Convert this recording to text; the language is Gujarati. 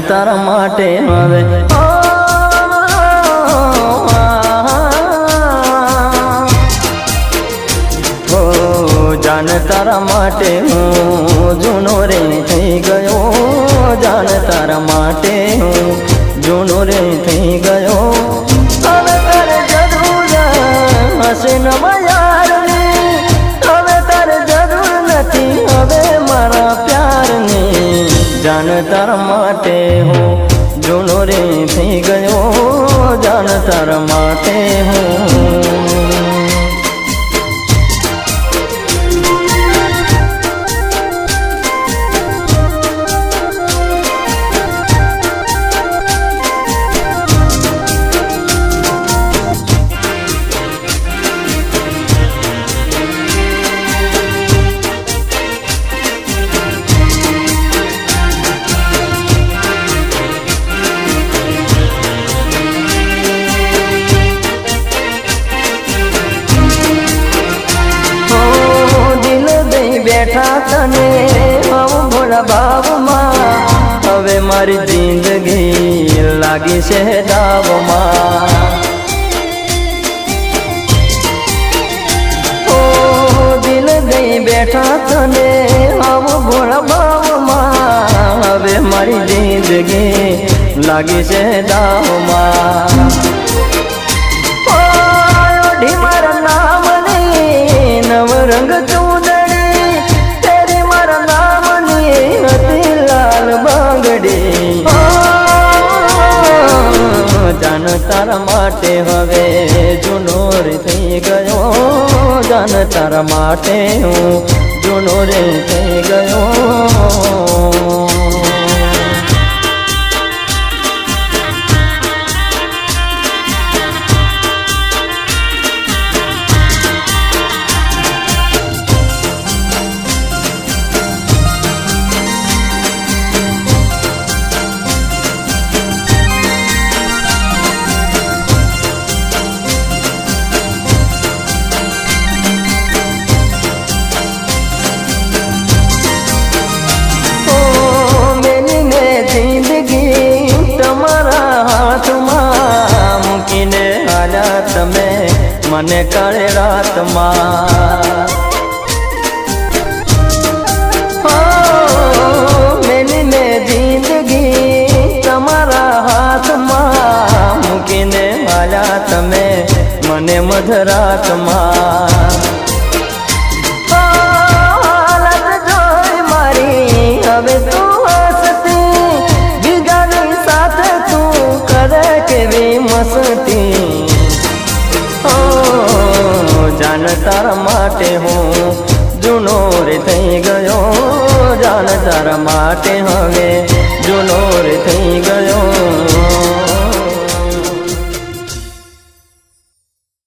તારા માટે હવે જાન તારા માટે હું જૂનો રે થઈ ગયો, જાન તારા માટે હું જૂનો રે થઈ ગયો। હવે તારે જરૂર હશે નવા યારની, હવે તારે જરૂર નથી હવે મારા પ્યારની। જાન તારા માટે હું જૂનો રે થઈ ગયો, જાન તારા માટે હું બેઠા તને હું ભોળા ભાવમાં, હવે મારી જિંદગી લાગી છે દાવમાં। ઓ દિલ દઈ બેઠા તને હું ભોળા ભાવમાં, હવે મારી જિંદગી લાગી છે દાવમાં। ઓઢી મારા નામની નવરંગ જાન તારા માટે હવે જૂનો રે થઈ ગયો, જાન તારા માટે હું જૂનો રે થઈ ગયો। તમે મને કાળે રાતમાં મેલી મેં જિંદગી તમારા હાથમાં મૂકીને માલ્યા તમે મને મધરાતમાં। હાલત જોઈ મારી હવે તું હસતી, બીજાની સાથે તું કરે કેવી મસ્તી। જાન તારા માટે હું જૂનો રે થઈ ગયો, જાન તારા માટે હવે જૂનો રે થઈ ગયો।